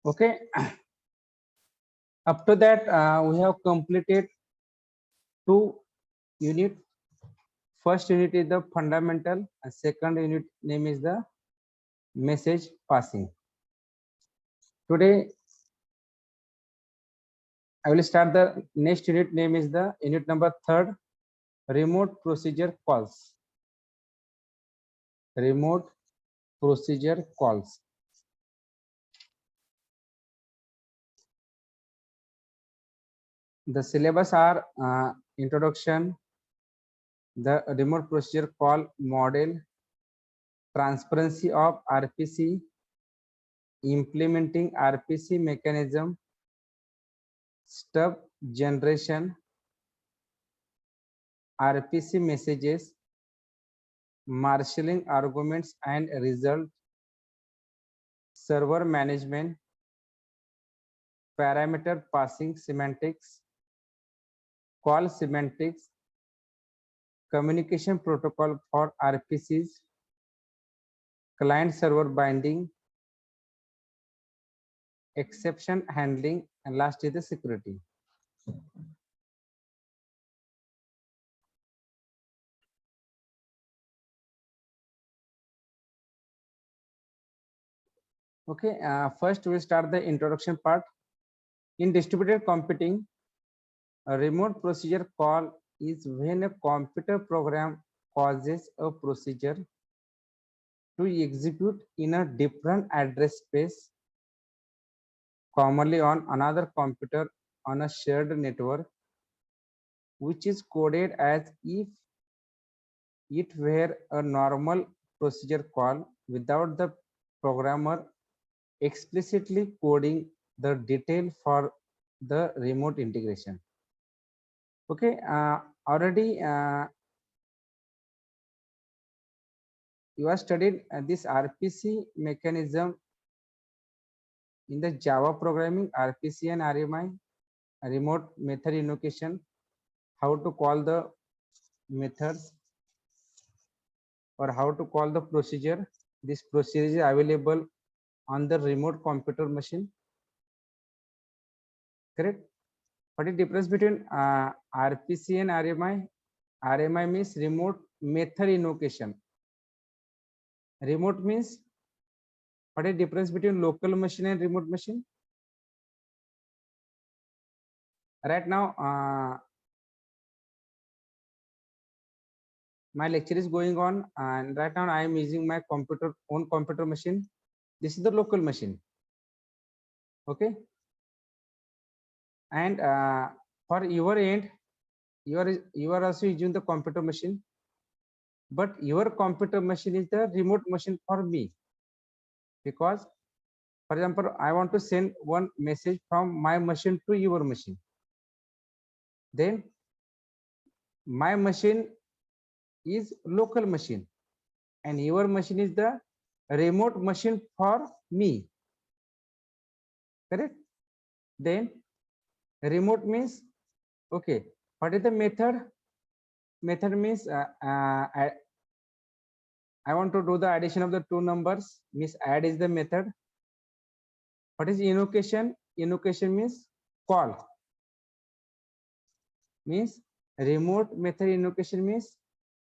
Okay, up to that we have completed two unit. First unit is the fundamental and second unit name is the message passing. Today I will start the next unit name is the unit number third, remote procedure calls. Remote procedure calls. The syllabus are introduction, the remote procedure call model, transparency of RPC, implementing RPC mechanism, stub generation, RPC messages, marshalling arguments and result, server management, parameter passing semantics, call semantics, communication protocol for RPCs, client server binding, exception handling, and last is the security. Okay, first we start the introduction part. In distributed computing, a remote procedure call is when a computer program causes a procedure to execute in a different address space, commonly on another computer on a shared network, which is coded as if it were a normal procedure call without the programmer explicitly coding the detail for the remote integration. Okay, already you have studied this RPC mechanism in the Java programming, RPC and RMI, remote method invocation, how to call the methods or how to call the procedure. This procedure is available on the remote computer machine. Correct? What is the difference between RPC and RMI? RMI means remote method invocation. Remote means what is the difference between local machine and remote machine? Right now, my lecture is going on, and right now I am using my own computer machine. This is the local machine. Okay, and for your end, you are also using the computer machine, but your computer machine is the remote machine for me, because for example I want to send one message from my machine to your machine, then my machine is local machine and your machine is the remote machine for me. Correct? Then remote means, okay, what is the method? Method means I want to do the addition of the two numbers, means add is the method. What is invocation? Invocation means call. Means remote method invocation means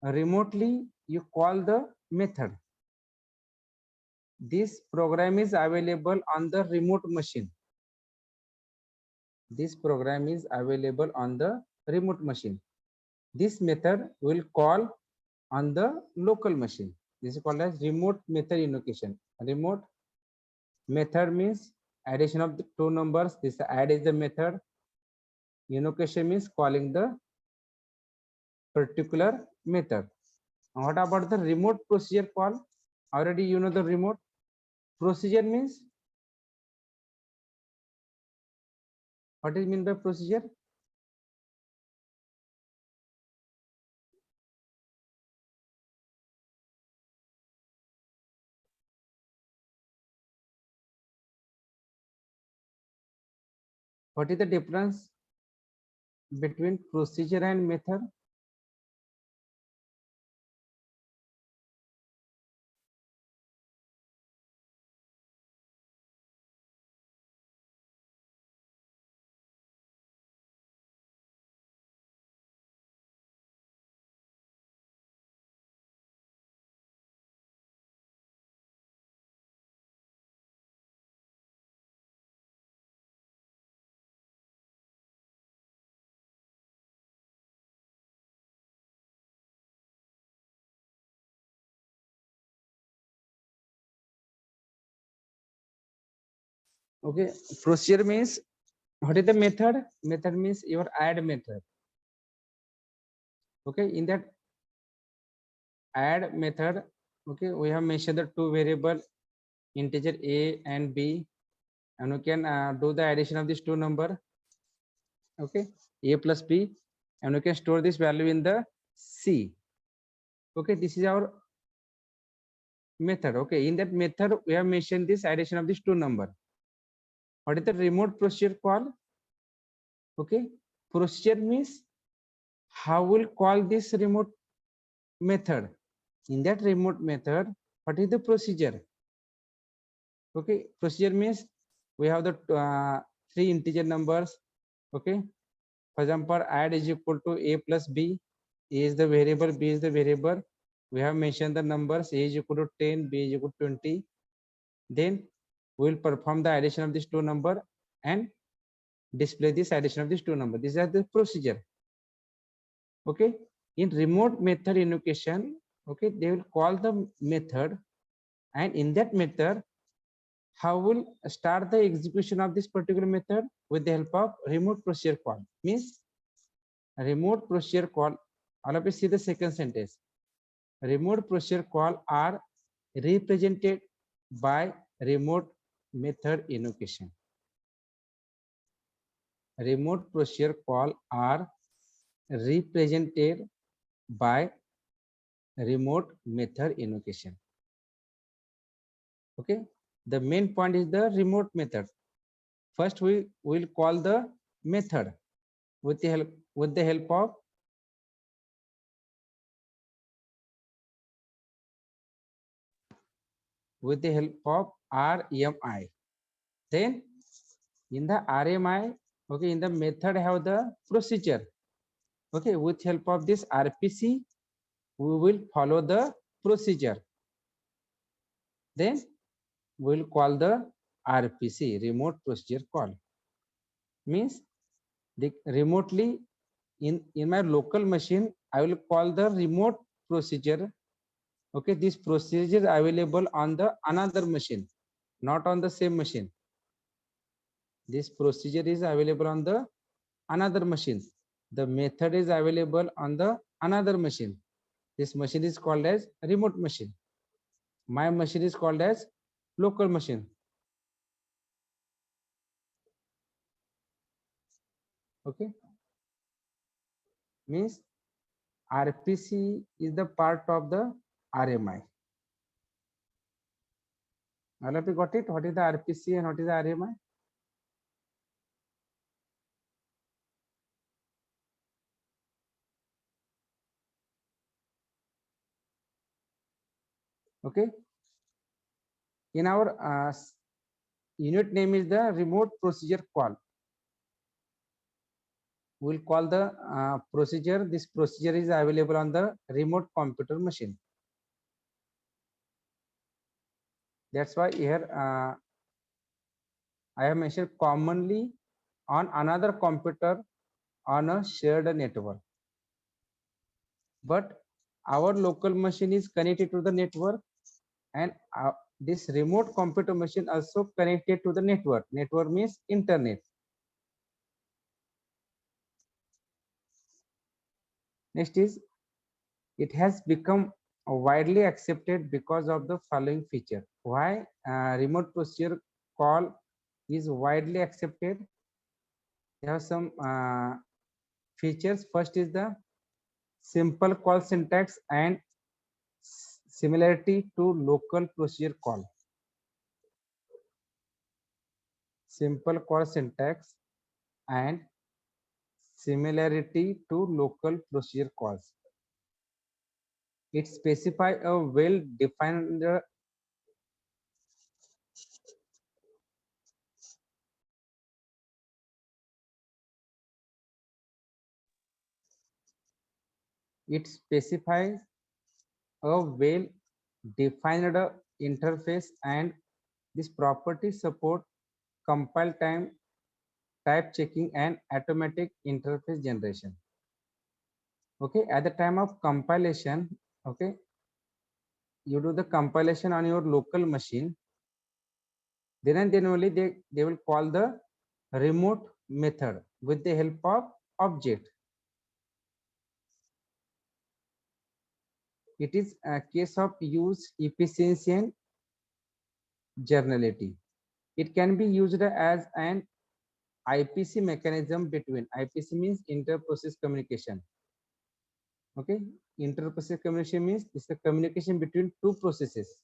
remotely you call the method. This program is available on the remote machine. This program is available on the remote machine. This method will call on the local machine. This is called as remote method invocation. Remote method means addition of the two numbers. This add is the method. Invocation means calling the particular method. Now what about the remote procedure call? Already you know the remote procedure means. What is mean by procedure? What is the difference between procedure and method? Okay, procedure means what is the method? Method means your add method. Okay, in that add method, okay, we have mentioned the two variable integer a and b, and we can do the addition of these two number. Okay, a plus b, and we can store this value in the c. Okay, this is our method. Okay, in that method we have mentioned this addition of these two number. What is the remote procedure call? Okay, procedure means how will call this remote method. In that remote method, what is the procedure? Okay, procedure means we have the three integer numbers. Okay, for example, add is equal to a plus b. A is the variable, b is the variable. We have mentioned the numbers, a is equal to 10, b is equal to 20. Then we will perform the addition of these two number and display this addition of these two number. These are the procedure. Okay, in remote method invocation, okay, they will call the method, and in that method, how will start the execution of this particular method with the help of remote procedure call. Means remote procedure call. All of you see the second sentence. Remote procedure call are represented by remote method invocation. Remote procedure call are represented by remote method invocation. Okay, the main point is the remote method. First we will call the method with the help of RMI. Then in the RMI, okay, in the method have the procedure. Okay, with help of this RPC, we will follow the procedure. Then we will call the RPC, remote procedure call. Means the remotely in my local machine, I will call the remote procedure. Okay, this procedure is available on the another machine, not on the same machine. This procedure is available on the another machine. The method is available on the another machine. This machine is called as remote machine. My machine is called as local machine. Okay, means RPC is the part of the RMI. All of you got it? What is the RPC and what is the RMI? Okay, in our unit name is the remote procedure call. We'll call the procedure. This procedure is available on the remote computer machine. That's why here I have mentioned commonly on another computer on a shared network. But our local machine is connected to the network, and this remote computer machine also connected to the network. Network means internet. Next is, it has become widely accepted because of the following feature. Why remote procedure call is widely accepted? There are some features. First is the simple call syntax and similarity to local procedure call. Simple call syntax and similarity to local procedure calls. It specifies a well-defined interface, and this property support compile time, type checking, and automatic interface generation. Okay, at the time of compilation, okay, you do the compilation on your local machine. then and then only they will call the remote method with the help of object. It is a case of use efficiency and journality. It can be used as an IPC mechanism between, IPC means inter-process communication. Okay, inter-process communication means it's the communication between two processes.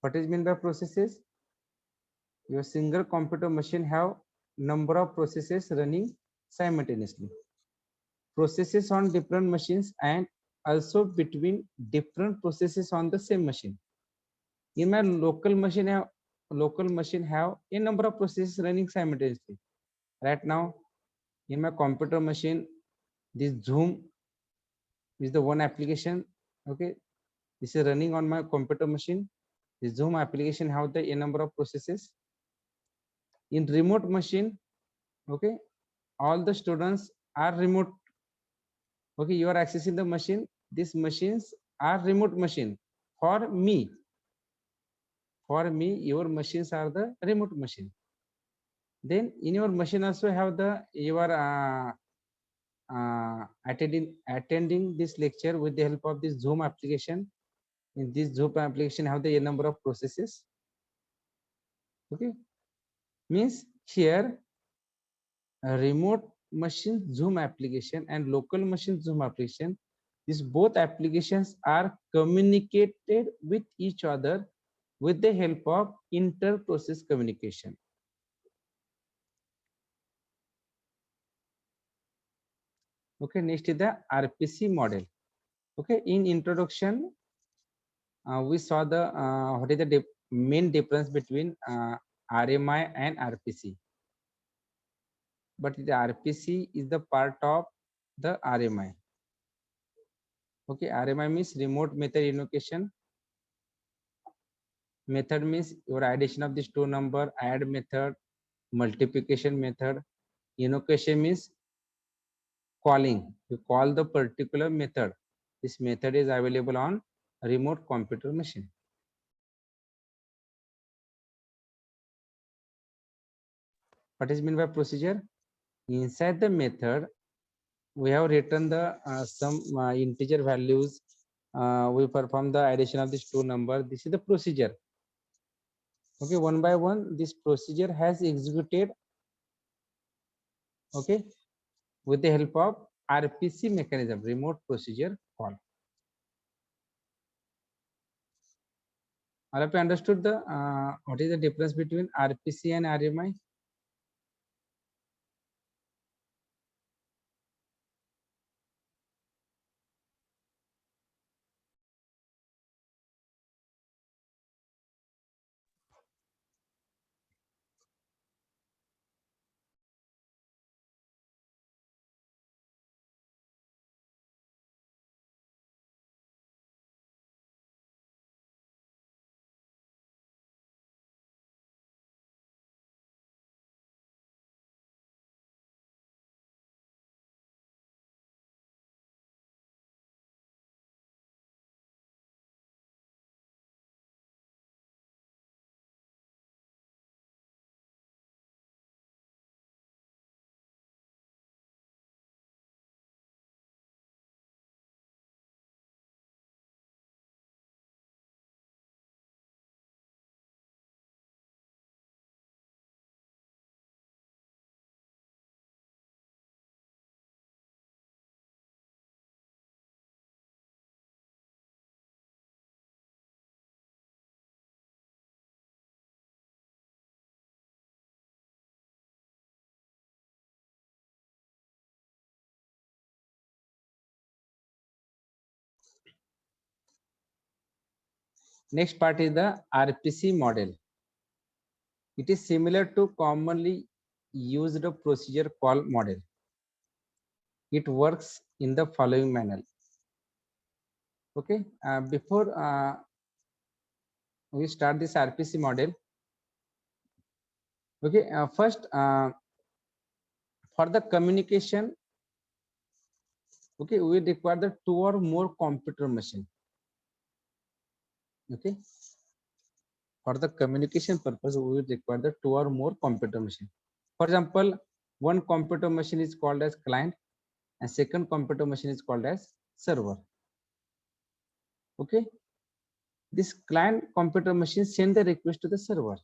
What is meant by processes? Your single computer machine have number of processes running simultaneously. Processes on different machines and also between different processes on the same machine. In my local machine have a number of processes running simultaneously. Right now, in my computer machine, this Zoom is the one application. Okay, this is running on my computer machine. The Zoom application have the a number of processes. In remote machine, okay, all the students are remote. Okay, you are accessing the machine. These machines are remote machine for me. For me, your machines are the remote machine. Then in your machine also have the your attending this lecture with the help of this Zoom application. In this Zoom application have the a number of processes. Okay, means here a remote machine Zoom application and local machine Zoom application, these both applications are communicated with each other with the help of inter-process communication. Okay, next is the RPC model. Okay, in introduction, we saw the what is the main difference between RMI and RPC. But the RPC is the part of the RMI. Okay, RMI means remote method invocation. Method means your addition of these two number, add method, multiplication method. Invocation means calling. You call the particular method. This method is available on remote computer machine. What is meant by procedure? Inside the method, we have written the some integer values. We perform the addition of these two numbers. This is the procedure. Okay, one by one, this procedure has executed. Okay, with the help of RPC mechanism, remote procedure call. All of you understood the what is the difference between RPC and RMI? Next part is the RPC model. It is similar to commonly used procedure call model. It works in the following manner. Okay, before we start this RPC model, okay, first for the communication, okay, we require the two or more computer machine. Okay, For the communication purpose, we will require the 2 or more computer machine. For example, one computer machine is called as client and second computer machine is called as server. Okay, this client computer machine send the request to the server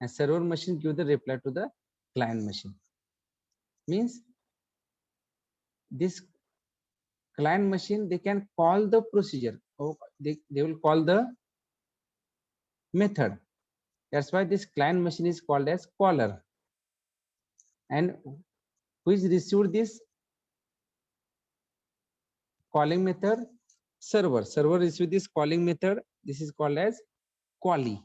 and server machine give the reply to the client machine. Means this client machine, they can call the procedure, or they will call the method. That's why this client machine is called as caller. And which received this calling method? Server receive this calling method. This is called as callee.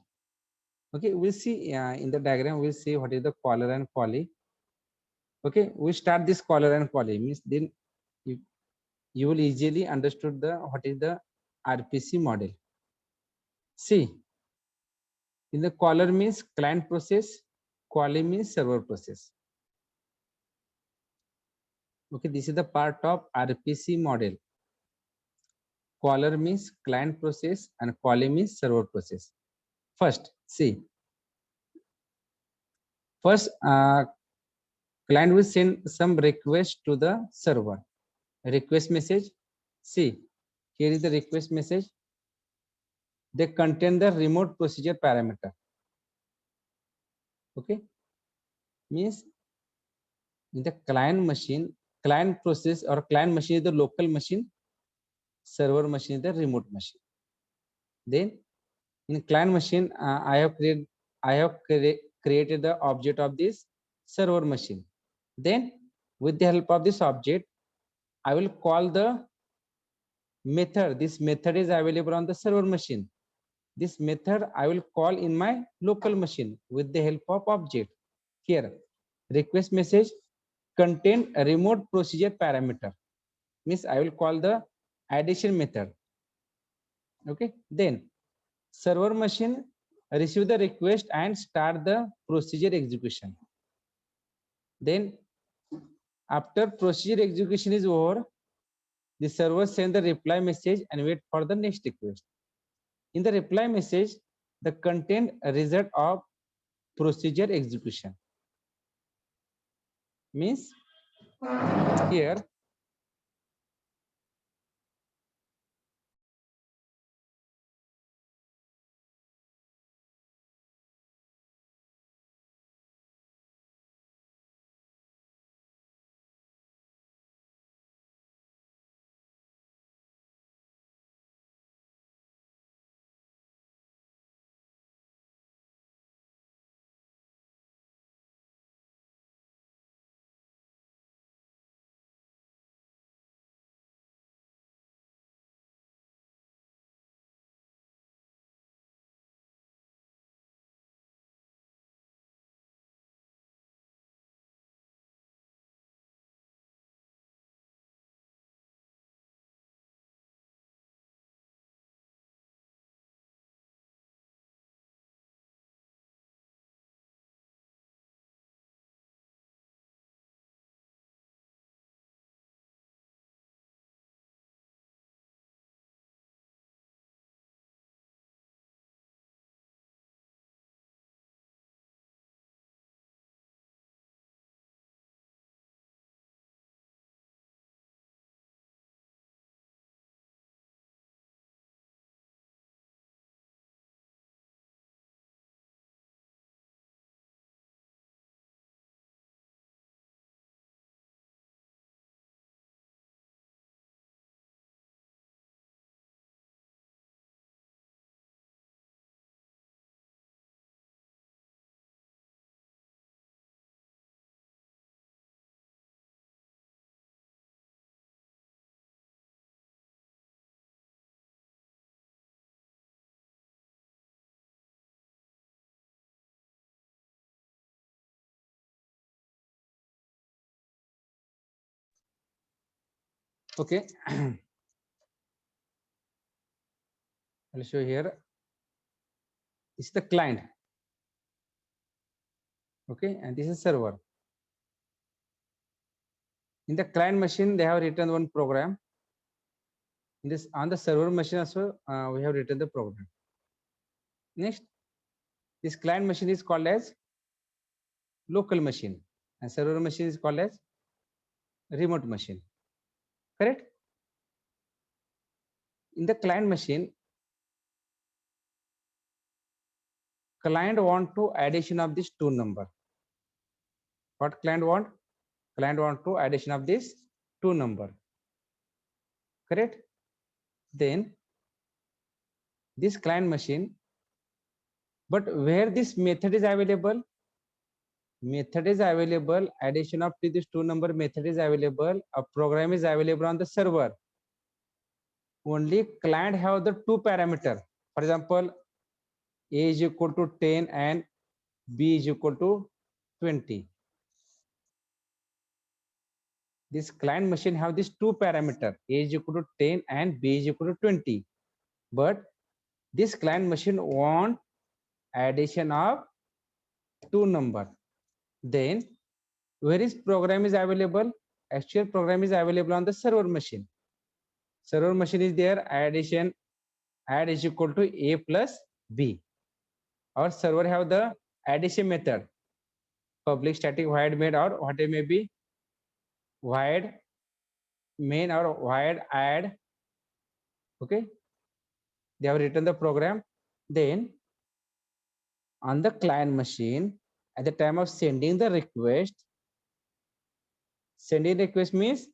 Okay, we'll see in the diagram. We'll see what is the caller and callee. Okay, we start this caller and callee. Means then you will easily understood the what is the RPC model. See, in the caller means client process, callee means server process. Okay, this is the part of RPC model. Caller means client process and callee means server process. First, see. First, client will send some request to the server. Request message. See, here is the request message. They contain the remote procedure parameter. Okay, means in the client machine, client process or client machine is the local machine, server machine is the remote machine. Then in client machine, I have created the object of this server machine. Then with the help of this object, I will call the method. This method is available on the server machine. This method I will call in my local machine with the help of object. Here, request message contain a remote procedure parameter. Means I will call the addition method. Okay, then server machine receive the request and start the procedure execution. Then after procedure execution is over, the server send the reply message and wait for the next request. In the reply message, the content result of procedure execution. Means here okay. I'll show here. This is the client. Okay, and this is server. In the client machine, they have written one program. In this on the server machine also, we have written the program. Next, This client machine is called as local machine and server machine is called as remote machine. Correct? In the client machine, client want to addition of this two number. What client want? Client want to addition of this two number. Correct? Then this client machine, but where this method is available? Method is available, addition of this two number method is available, a program is available on the server. Only client have the two parameter. For example, A is equal to 10 and B is equal to 20. This client machine have these two parameter, A is equal to 10 and B is equal to 20. But this client machine want addition of two number. Then where is program is available? Actual program is available on the server machine. Server machine is there, addition, add is equal to A plus B. Our server have the addition method, public static void main or what it may be, void main or void add. Okay, they have written the program. Then on the client machine, at the time of sending the request, sending request means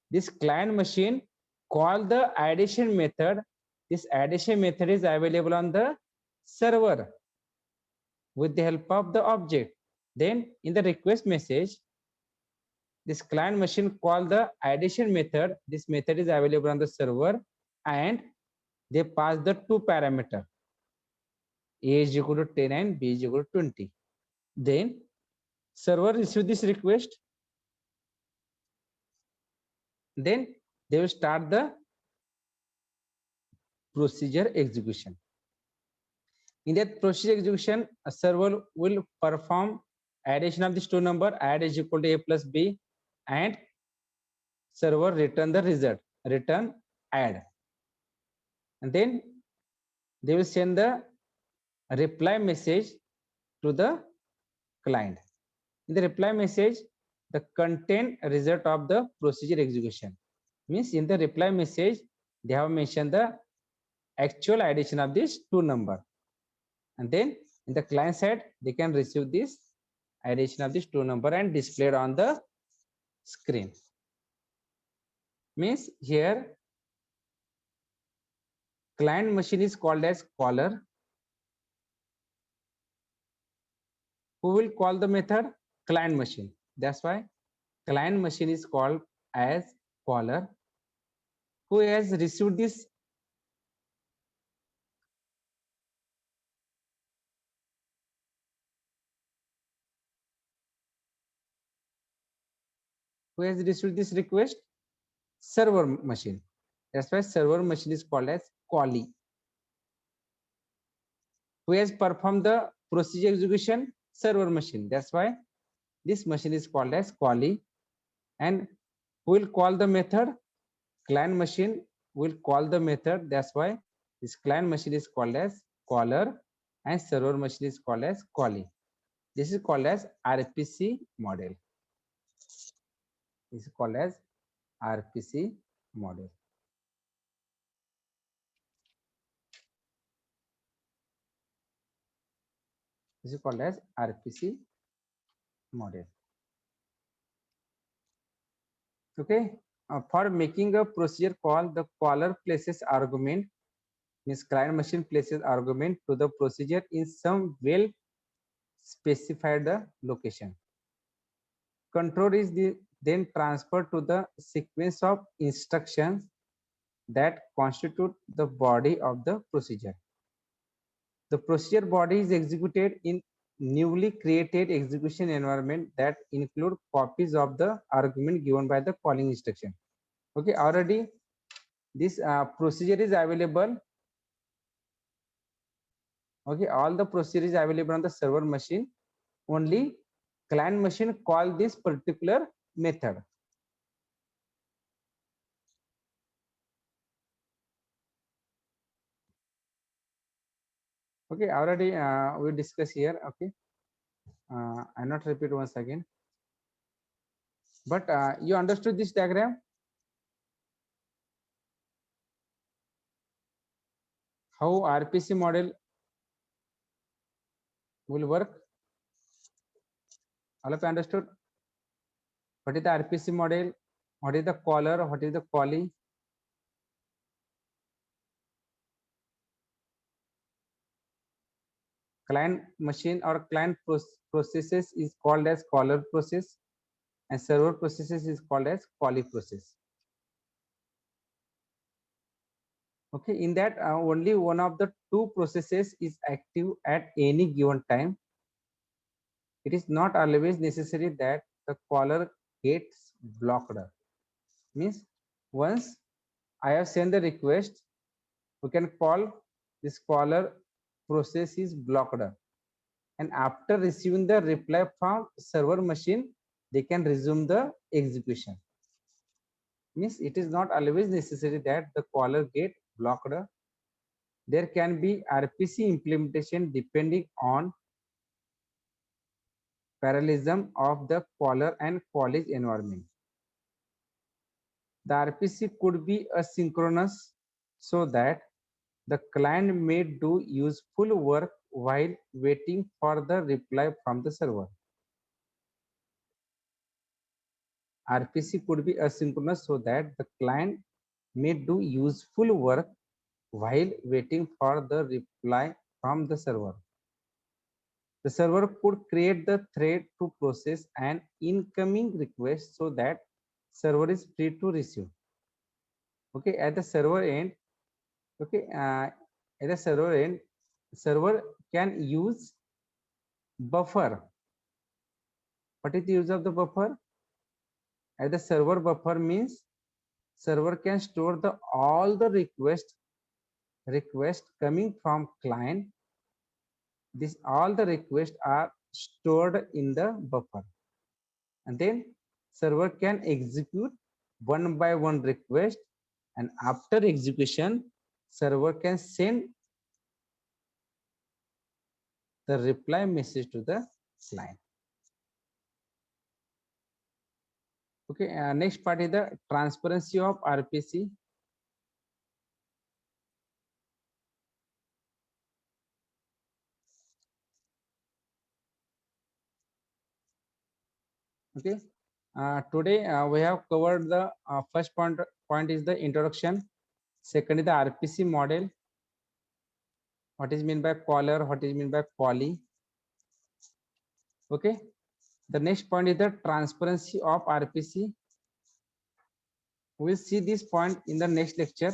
this client machine call the addition method. This addition method is available on the server with the help of the object. Then in the request message, this client machine call the addition method. This method is available on the server and they pass the two parameter. A is equal to 10 and B is equal to 20. Then server receive this request. Then they will start the procedure execution. In that procedure execution, a server will perform addition of these two number, add is equal to A plus B, and server return the result, return add. And then they will send the reply message to the client. In the reply message, the content result of the procedure execution. Means in the reply message, they have mentioned the actual addition of these two number. And then in the client side, they can receive this addition of this two number and displayed on the screen. Means here client machine is called as caller. Who will call the method? Client machine. That's why client machine is called as caller. Who has received this? Who has received this request? Server machine. That's why server machine is called as callee. Who has performed the procedure execution? Server machine. That's why this machine is called as callee. And who will call the method? Client machine will call the method. That's why this client machine is called as caller and server machine is called as callee. This is called as RPC model. This is called as RPC model. This is called as RPC model. Okay. For making a procedure call, the caller places argument, means client machine places argument to the procedure in some well specified the location. Control is then transferred to the sequence of instructions that constitute the body of the procedure. The procedure body is executed in newly created execution environment that include copies of the argument given by the calling instruction. Okay, already this procedure is available. Okay, all the procedure is available on the server machine. Only client machine call this particular method. Okay, already we discuss here. Okay, I'll not repeat once again, but you understood this diagram, how RPC model will work. All of you understood what is the RPC model, what is the caller, what is the callee. Client machine or client processes is called as caller process, and server processes is called as callee process. Okay, in that only one of the two processes is active at any given time. It is not always necessary that the caller gets blocked. Means once I have sent the request, we can call this caller process is blocked, and after receiving the reply from server machine, they can resume the execution. Means it is not always necessary that the caller get blocked. There can be RPC implementation depending on parallelism of the caller and callee environment. The RPC could be asynchronous so that the client may do useful work while waiting for the reply from the server. RPC could be asynchronous so that the client may do useful work while waiting for the reply from the server. The server could create the thread to process an incoming request so that server is free to receive. Okay, at the server end, okay, at the server end, server can use buffer. What is the use of the buffer? At the server, buffer means server can store the all the request coming from client. This all the requests are stored in the buffer, and then server can execute one by one request, and after execution server can send the reply message to the client. Okay, next part is the transparency of RPC. Okay, today we have covered the first point is the introduction. Second is the RPC model. What is meant by caller? What is meant by callee? Okay. The next point is the transparency of RPC. We'll see this point in the next lecture.